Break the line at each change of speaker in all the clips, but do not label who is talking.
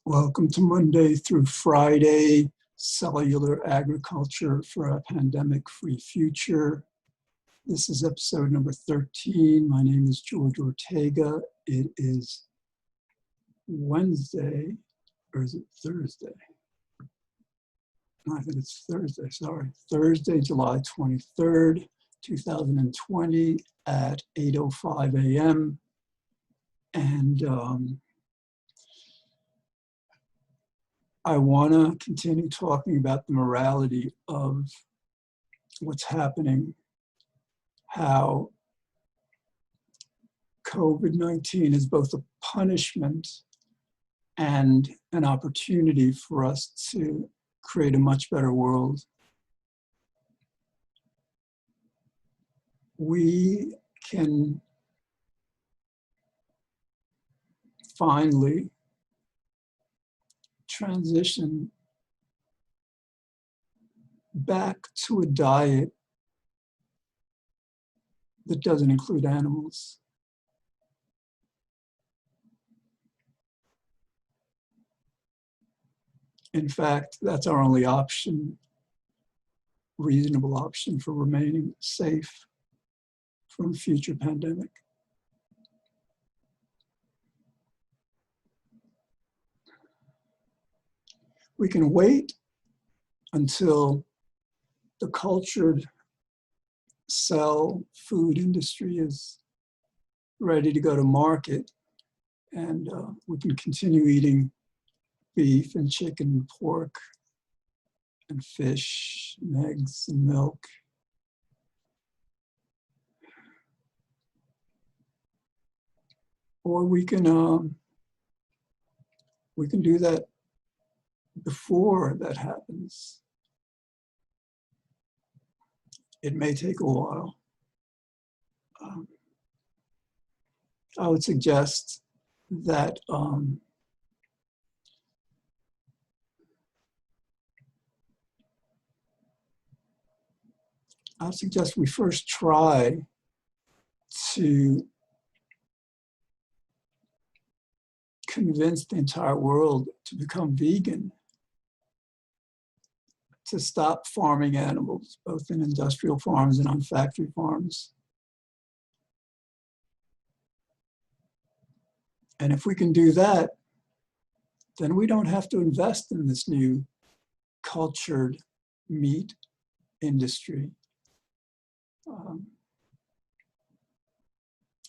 Welcome to Monday through Friday, Cellular Agriculture for a Pandemic-Free Future. This is episode number 13. My name is George Ortega. It is Wednesday, or is it Thursday? No, I think it's Thursday, sorry. Thursday, July 23rd, 2020 at 8:05 a.m. And I want to continue talking about the morality of what's happening, how COVID-19 is both a punishment and an opportunity for us to create a much better world. We can finally transition back to a diet that doesn't include animals. In fact, that's our only option, reasonable option for remaining safe from a future pandemic. We can wait until the cultured cell food industry is ready to go to market, and we can continue eating beef and chicken and pork and fish and eggs and milk. Or we can do that before that happens. It may take a while. I would suggest that we first try to convince the entire world to become vegan, to stop farming animals, both in industrial farms and on factory farms. And if we can do that, then we don't have to invest in this new cultured meat industry.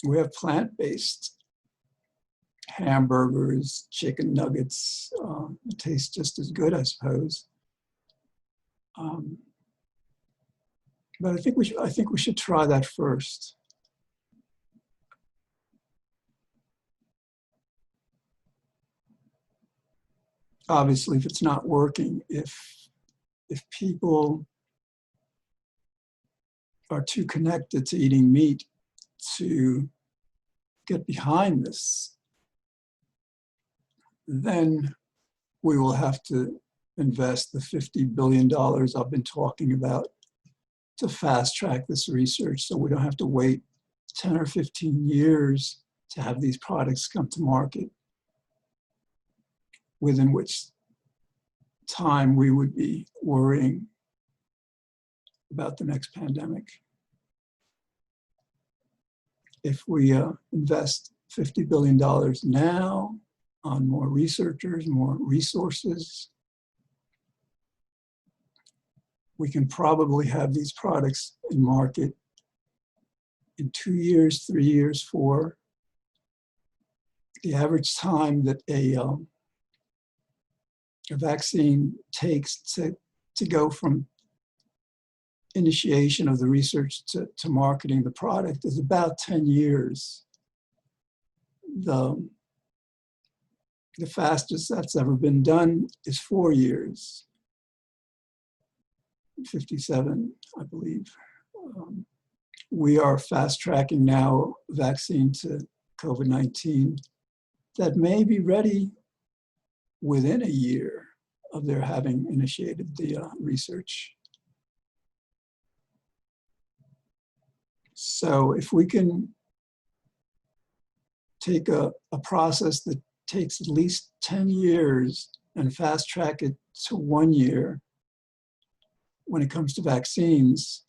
We have plant-based hamburgers, chicken nuggets. It tastes just as good, I suppose. But I think we should try that first. Obviously, if it's not working, if people are too connected to eating meat to get behind this, then we will have to invest the $50 billion I've been talking about to fast track this research, so we don't have to wait 10 or 15 years to have these products come to market, within which time we would be worrying about the next pandemic. If we invest $50 billion now on more researchers, more resources, we can probably have these products in market in 2 years, 3 years, 4. The average time that a vaccine takes to go from initiation of the research to marketing the product is about 10 years. The fastest that's ever been done is 4 years. 57, I believe. We are fast tracking now vaccine to COVID-19 that may be ready within a year of their having initiated the research. So if we can take a process that takes at least 10 years and fast track it to 1 year when it comes to vaccines,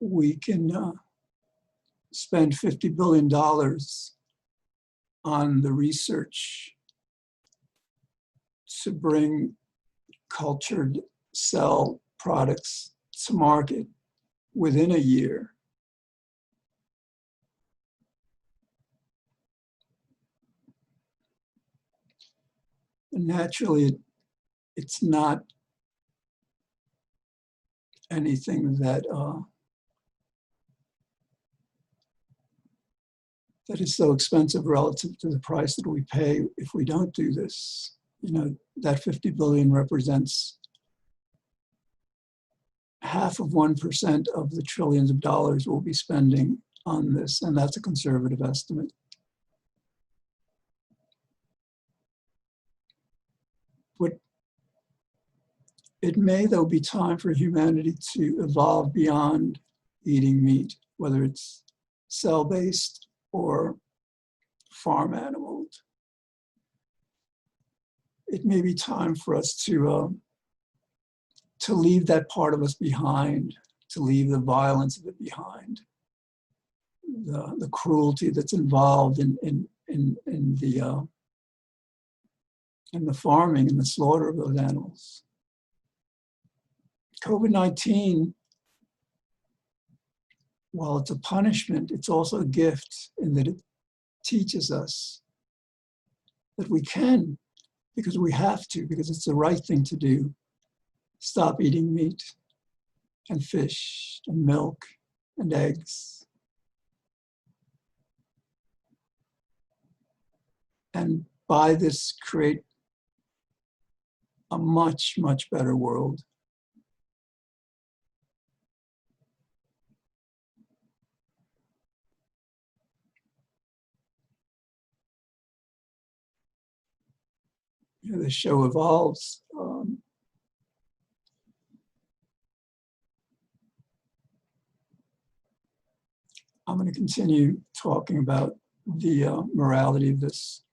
we can spend $50 billion on the research to bring cultured cell products to market within a year. And naturally, it's not anything that that is so expensive relative to the price that we pay if we don't do this. You know, that 50 billion represents half of 1% of the trillions of dollars we'll be spending on this, and that's a conservative estimate. But it may, though, be time for humanity to evolve beyond eating meat, whether it's cell-based or farm animals. It may be time for us to leave that part of us behind, to leave the violence of it behind, the cruelty that's involved in the farming and the slaughter of those animals. COVID-19, while it's a punishment, it's also a gift in that it teaches us that we can, because we have to, because it's the right thing to do, stop eating meat and fish and milk and eggs. And by this, create a much, much better world. You know, the show evolves. I'm going to continue talking about the morality of this.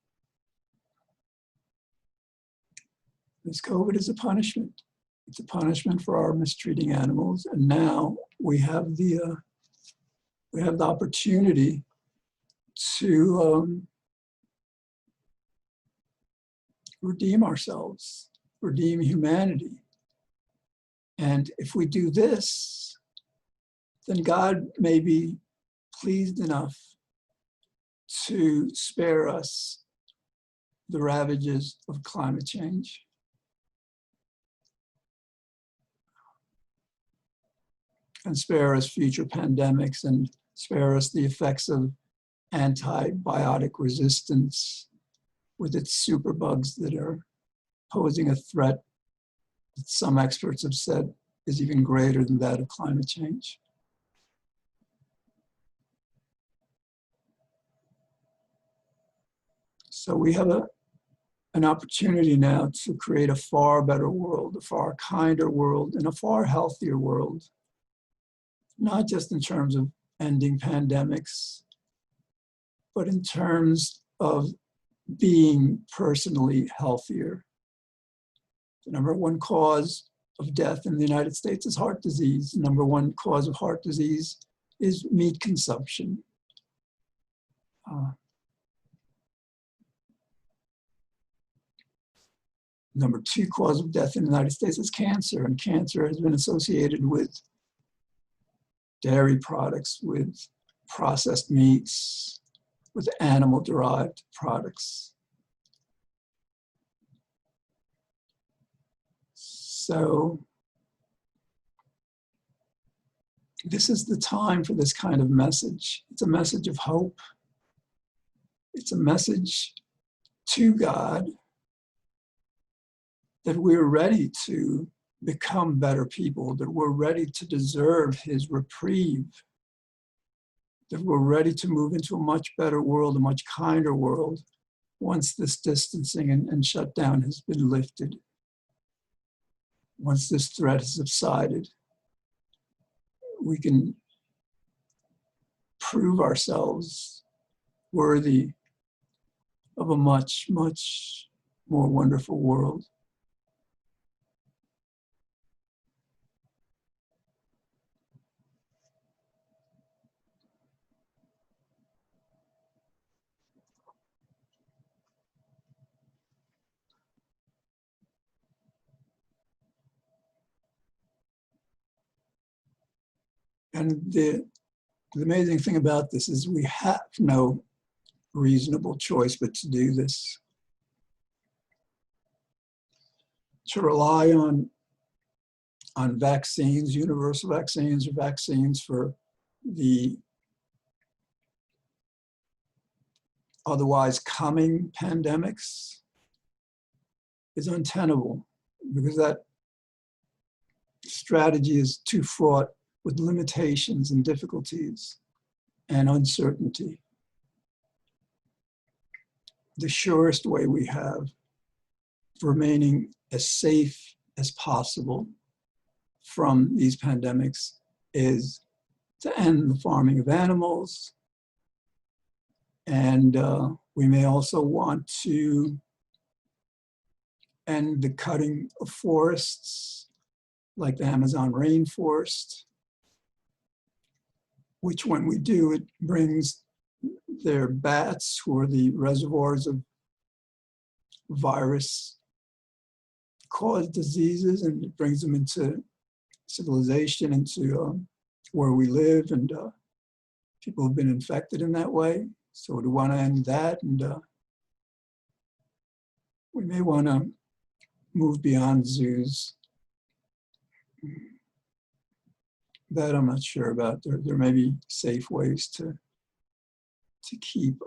This COVID is a punishment. It's a punishment for our mistreating animals, and now we have the opportunity to redeem ourselves, redeem humanity. And if we do this, then God may be pleased enough to spare us the ravages of climate change. And spare us future pandemics, and spare us the effects of antibiotic resistance with its superbugs that are posing a threat that some experts have said is even greater than that of climate change. So we have an opportunity now to create a far better world, a far kinder world, and a far healthier world, not just in terms of ending pandemics, but in terms of being personally healthier. The number one cause of death in the United States is heart disease. The number one cause of heart disease is meat consumption. Number two cause of death in the United States is cancer, and cancer has been associated with dairy products, with processed meats, with animal-derived products. So this is the time for this kind of message. It's a message of hope. It's a message to God that we're ready to become better people, that we're ready to deserve his reprieve, that we're ready to move into a much better world, a much kinder world, once this distancing and shutdown has been lifted, once this threat has subsided. We can prove ourselves worthy of a much, much more wonderful world. And the amazing thing about this is we have no reasonable choice but to do this. To rely on vaccines, universal vaccines, or vaccines for the otherwise coming pandemics is untenable, because that strategy is too fraught with limitations and difficulties and uncertainty. The surest way we have for remaining as safe as possible from these pandemics is to end the farming of animals. And we may also want to end the cutting of forests, like the Amazon rainforest, which when we do, it brings their bats, who are the reservoirs of virus-caused diseases, and it brings them into civilization, into where we live, and people have been infected in that way. So we want to end that, and we may want to move beyond zoos. That I'm not sure about. There may be safe ways to keep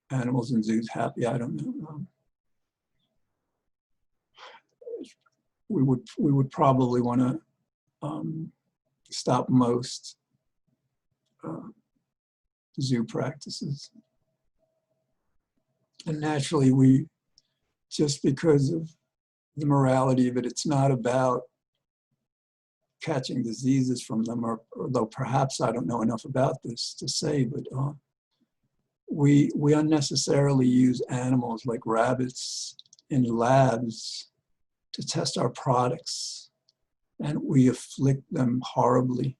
animals in zoos happy. I don't know. We would probably want to stop most zoo practices. And naturally, just because of the morality of it, it's not about catching diseases from them, or though perhaps I don't know enough about this to say, but we unnecessarily use animals like rabbits in labs to test our products, and we afflict them horribly,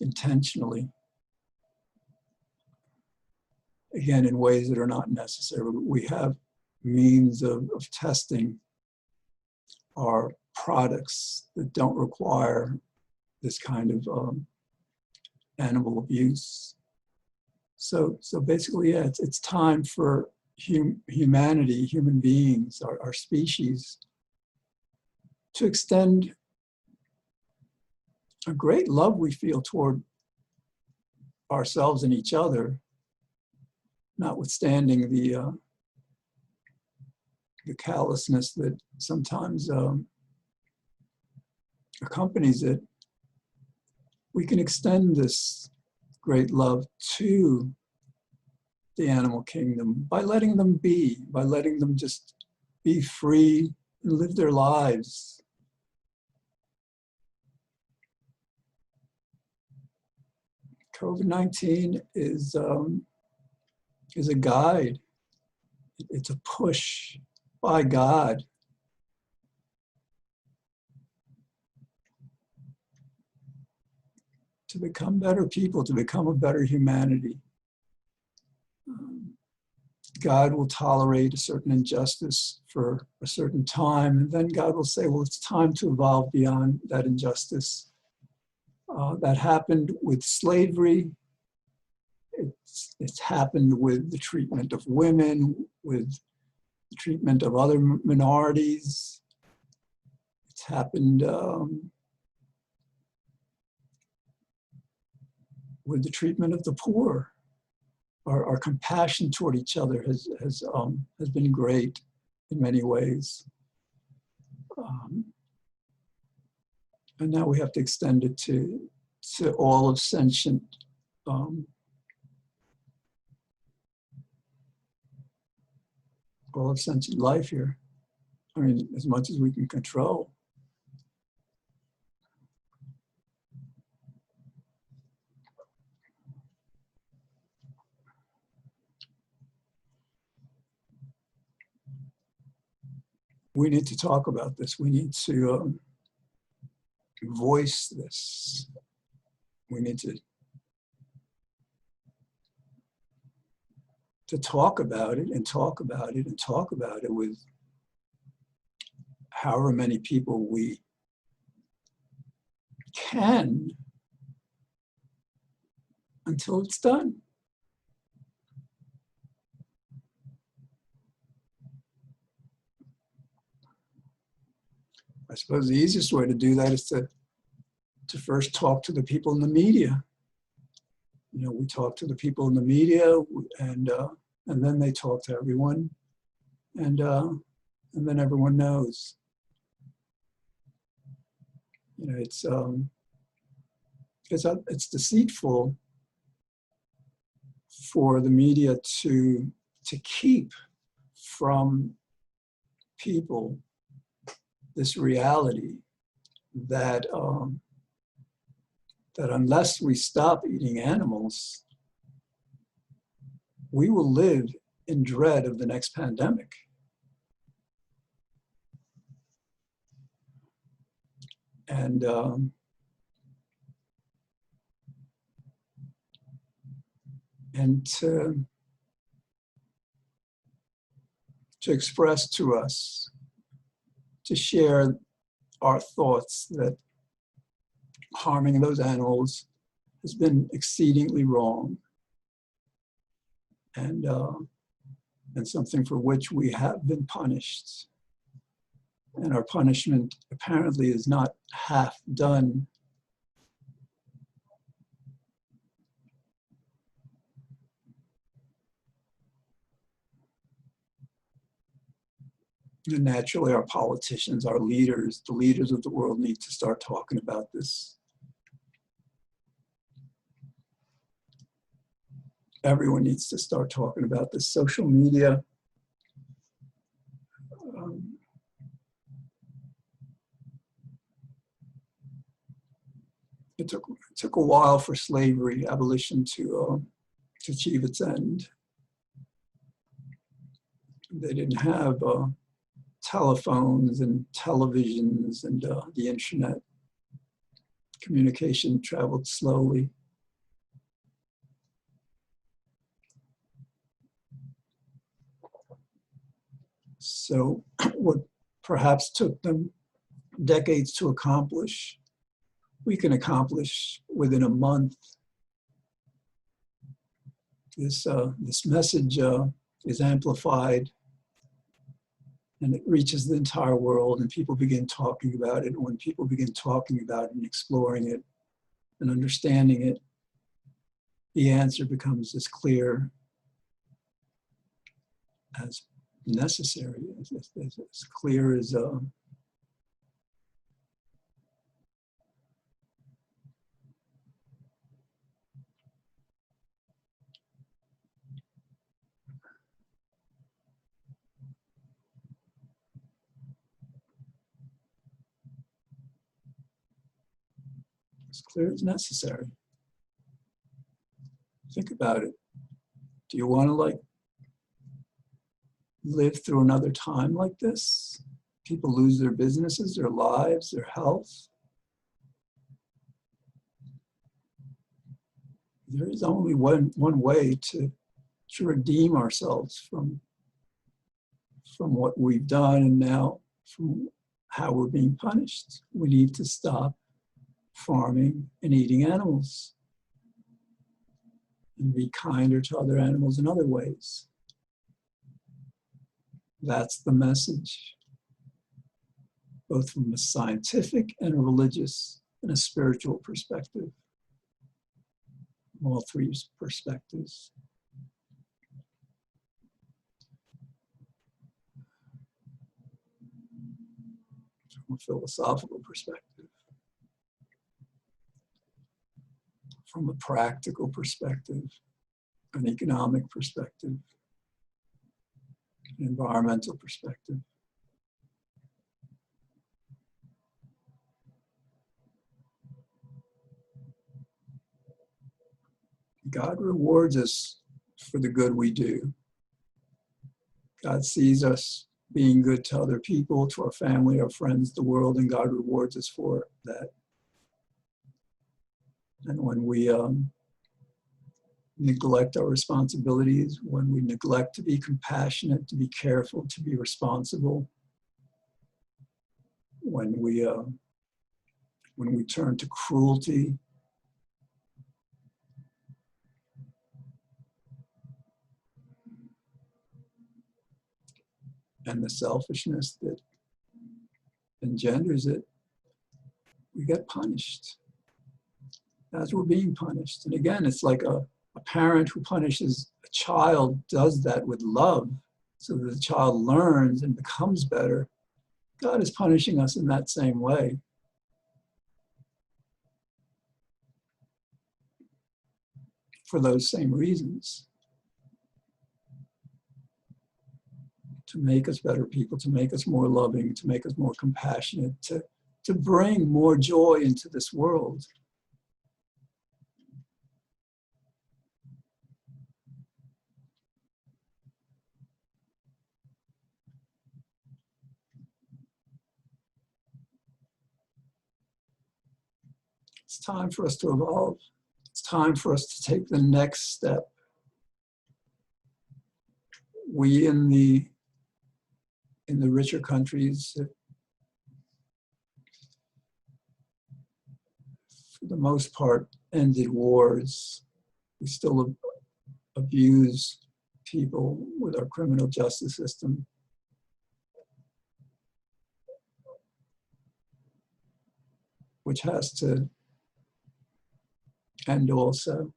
intentionally. Again, in ways that are not necessary. We have means of testing our products that don't require this kind of animal abuse. So basically, yeah, it's time for humanity, human beings, our species, to extend a great love we feel toward ourselves and each other, notwithstanding the callousness that sometimes accompanies it. We can extend this great love to the animal kingdom by letting them be, by letting them just be free and live their lives. COVID-19 is a guide. It's a push by God to become better people, to become a better humanity. God will tolerate a certain injustice for a certain time, and then God will say, well, it's time to evolve beyond that injustice. That happened with slavery. It's happened with the treatment of women, with the treatment of other minorities. It's happened with the treatment of the poor. Our compassion toward each other has been great in many ways. And now we have to extend it to all of sentient life here. I mean, as much as we can control. we need to talk about this. We need to voice this. We need to talk about it and talk about it and talk about it with however many people we can until it's done. I suppose the easiest way to do that is to first talk to the people in the media. You know, we talk to the people in the media, and then they talk to everyone, and then everyone knows. You know, it's deceitful for the media to keep from people this reality that that unless we stop eating animals, we will live in dread of the next pandemic. And to express to us, to share our thoughts that harming those animals has been exceedingly wrong, and something for which we have been punished. And our punishment apparently is not half done. And naturally, our politicians, our leaders, the leaders of the world need to start talking about this. Everyone needs to start talking about this. Social media, it took a while for slavery, abolition to achieve its end. They didn't have telephones and televisions and the internet. Communication traveled slowly. So what perhaps took them decades to accomplish, we can accomplish within a month. This message is amplified, and it reaches the entire world, and people begin talking about it. And when people begin talking about it and exploring it and understanding it, the answer becomes as clear as necessary, as clear as necessary. Think about it. Do you want to live through another time like this? People lose their businesses, their lives, their health. There is only one way to redeem ourselves from what we've done, and now from how we're being punished. We need to stop farming and eating animals and be kinder to other animals in other ways. That's the message, both from a scientific and a religious and a spiritual perspective. All three perspectives. From a philosophical perspective, from a practical perspective, an economic perspective, an environmental perspective. God rewards us for the good we do. God sees us being good to other people, to our family, our friends, the world, and God rewards us for that. And when we neglect our responsibilities, when we neglect to be compassionate, to be careful, to be responsible, when we turn to cruelty, and the selfishness that engenders it, we get punished as we're being punished. And again, it's like a parent who punishes a child does that with love so that the child learns and becomes better. God is punishing us in that same way. For those same reasons. To make us better people, to make us more loving, to make us more compassionate, to bring more joy into this world. It's time for us to evolve. It's time for us to take the next step. We in the richer countries, for the most part, ended wars. We still abuse people with our criminal justice system. Which has to end also.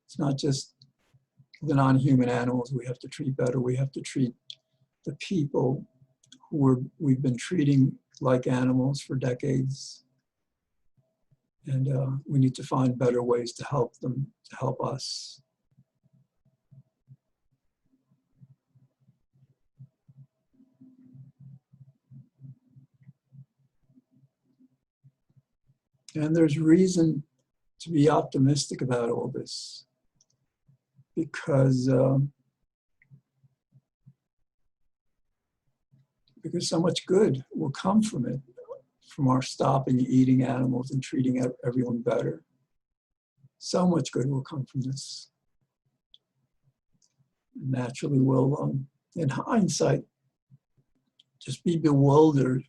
It's not just the non-human animals we have to treat better. We have to treat the people who we've been treating like animals for decades. And we need to find better ways to help them, to help us. And there's reason to be optimistic about all this because so much good will come from it, from our stopping eating animals and treating everyone better. So much good will come from this. Naturally, we'll, in hindsight, just be bewildered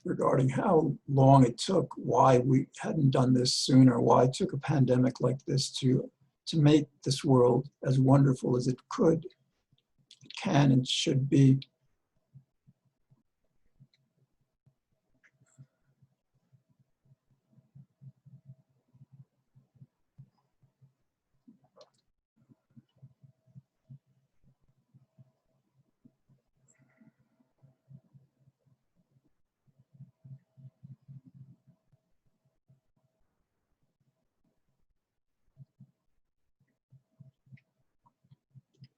regarding how long it took, why we hadn't done this sooner, why it took a pandemic like this to make this world as wonderful as it could, it can and should be.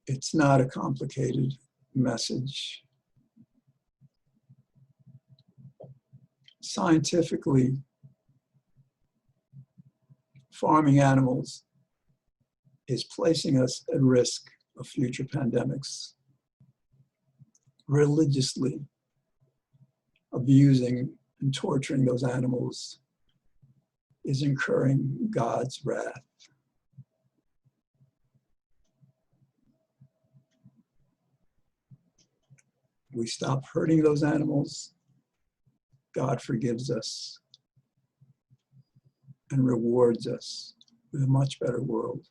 It's not a complicated message. Scientifically, farming animals is placing us at risk of future pandemics. Religiously abusing and torturing those animals is incurring God's wrath. We stop hurting those animals, God forgives us and rewards us with a much better world.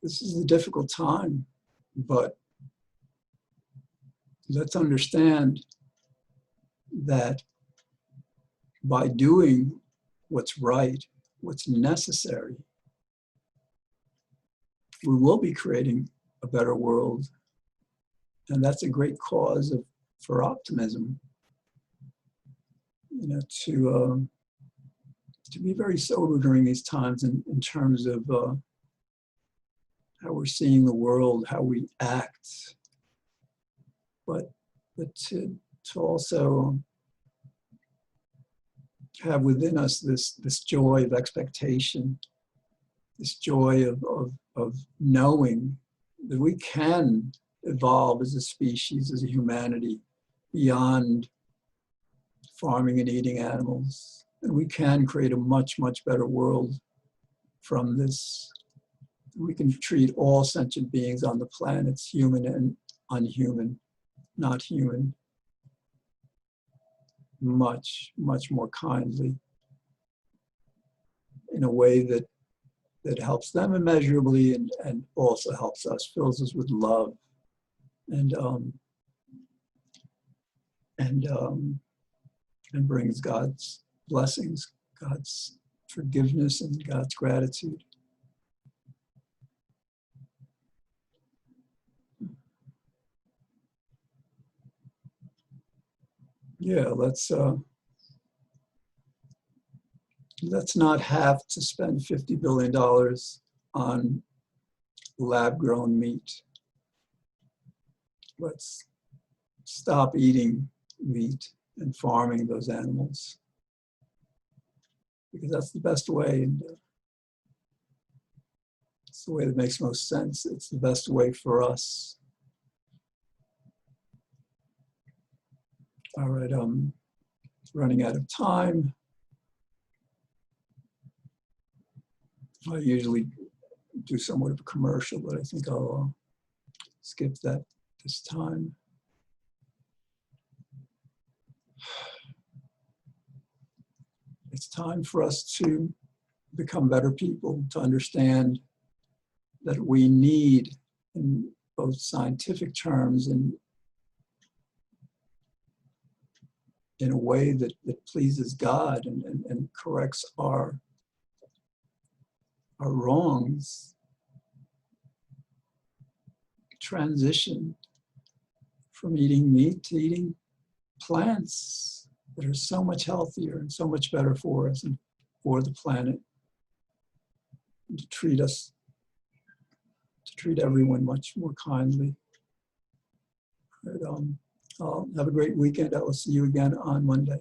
This is a difficult time, but let's understand that by doing what's right, what's necessary, we will be creating a better world. And that's a great cause for optimism, you know, to be very sober during these times in terms of how we're seeing the world, how we act, but to also have within us this joy of expectation, this joy of knowing that we can evolve as a species, as a humanity, beyond farming and eating animals. And we can create a much, much better world from this. We can treat all sentient beings on the planet, human and unhuman, not human, much, much more kindly, in a way that helps them immeasurably and also helps us, fills us with love and brings God's blessings, God's forgiveness, and God's gratitude. Yeah, let's not have to spend $50 billion on lab-grown meat. Let's stop eating meat and farming those animals, because that's the best way, and it's the way that makes most sense. It's the best way for us. All right, I'm running out of time. I usually do somewhat of a commercial, but I think I'll skip that this time. It's time for us to become better people, to understand that we need, in both scientific terms and in a way that pleases God and corrects our wrongs, transition from eating meat to eating plants that are so much healthier and so much better for us and for the planet, and to treat everyone much more kindly. But, I'll have a great weekend. I will see you again on Monday.